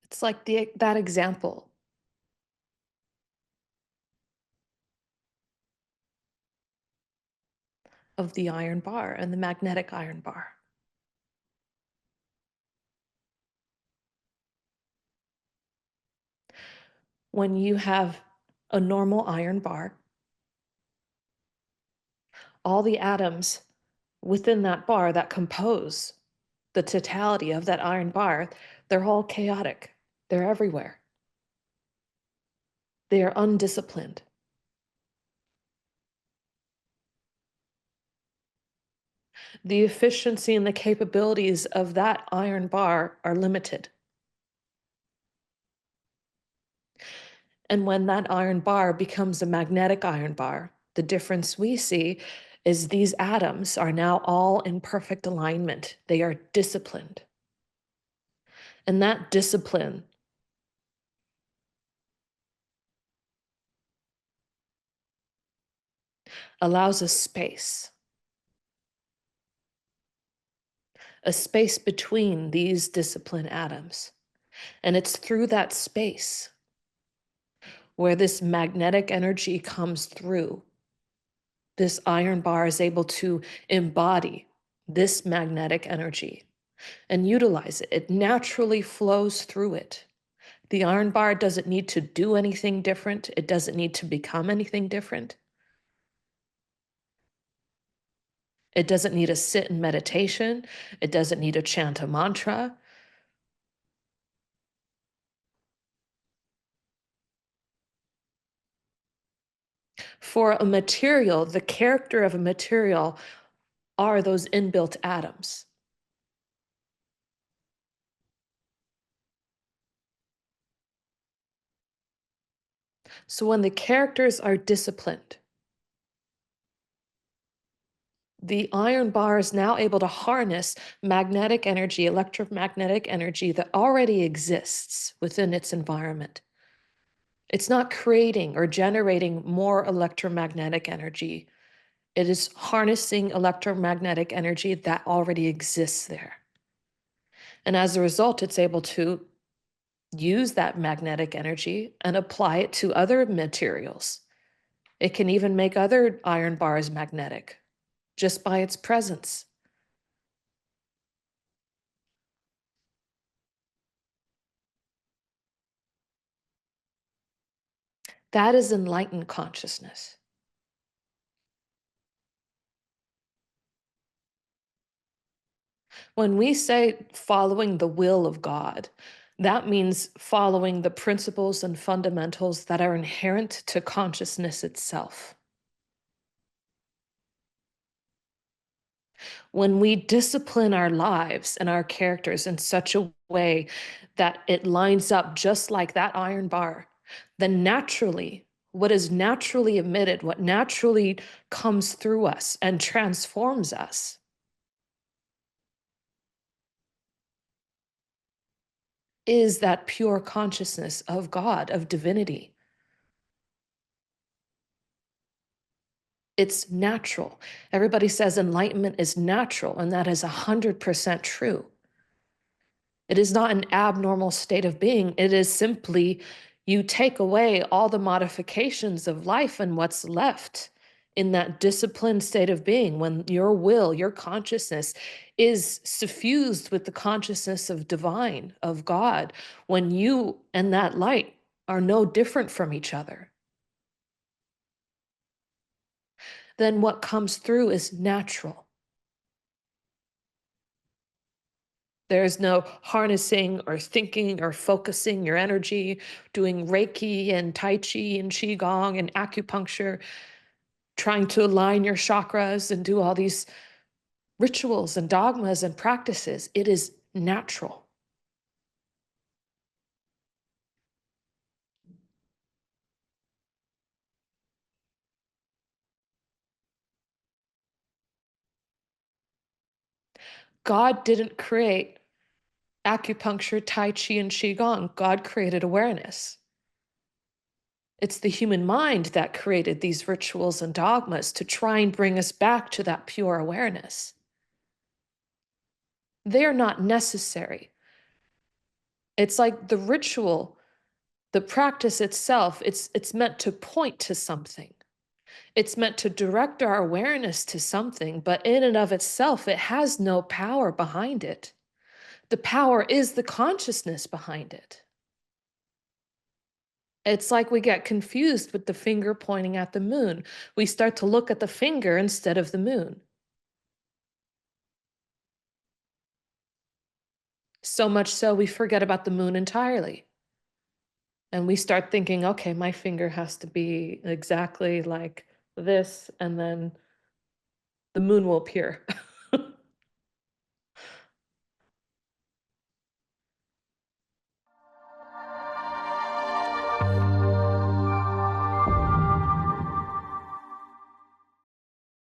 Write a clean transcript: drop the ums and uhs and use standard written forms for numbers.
It's like that example of the iron bar and the magnetic iron bar. When you have a normal iron bar, all the atoms within that bar that compose the totality of that iron bar, they're all chaotic. They're everywhere. They are undisciplined. The efficiency and the capabilities of that iron bar are limited. And when that iron bar becomes a magnetic iron bar, the difference we see is these atoms are now all in perfect alignment. They are disciplined. And that discipline allows a space between these disciplined atoms. And it's through that space where this magnetic energy comes through. This iron bar is able to embody this magnetic energy and utilize it. It naturally flows through it. The iron bar doesn't need to do anything different. It doesn't need to become anything different. It doesn't need to sit in meditation. It doesn't need to chant a mantra. For a material, the character of a material are those inbuilt atoms. So when the characters are disciplined, the iron bar is now able to harness magnetic energy, electromagnetic energy that already exists within its environment. It's not creating or generating more electromagnetic energy. It is harnessing electromagnetic energy that already exists there. And as a result, it's able to use that magnetic energy and apply it to other materials. It can even make other iron bars magnetic just by its presence. That is enlightened consciousness. When we say following the will of God, that means following the principles and fundamentals that are inherent to consciousness itself. When we discipline our lives and our characters in such a way that it lines up just like that iron bar, then naturally, what is naturally emitted, what naturally comes through us and transforms us, is that pure consciousness of God, of divinity. It's natural. Everybody says enlightenment is natural, and that is 100% true. It is not an abnormal state of being. It is simply you take away all the modifications of life, and what's left in that disciplined state of being when your will, your consciousness is suffused with the consciousness of divine, of God, when you and that light are no different from each other, then what comes through is natural. There's no harnessing or thinking or focusing your energy, doing Reiki and Tai Chi and Qigong and acupuncture, trying to align your chakras and do all these rituals and dogmas and practices. It is natural. God didn't create acupuncture, Tai Chi, and Qigong. God created awareness. It's the human mind that created these rituals and dogmas to try and bring us back to that pure awareness. They're not necessary. It's like the ritual, the practice itself, it's meant to point to something. It's meant to direct our awareness to something, but in and of itself, it has no power behind it. The power is the consciousness behind it. It's like we get confused with the finger pointing at the moon. We start to look at the finger instead of the moon. So much so we forget about the moon entirely. And we start thinking, okay, my finger has to be exactly like this, and then the moon will appear.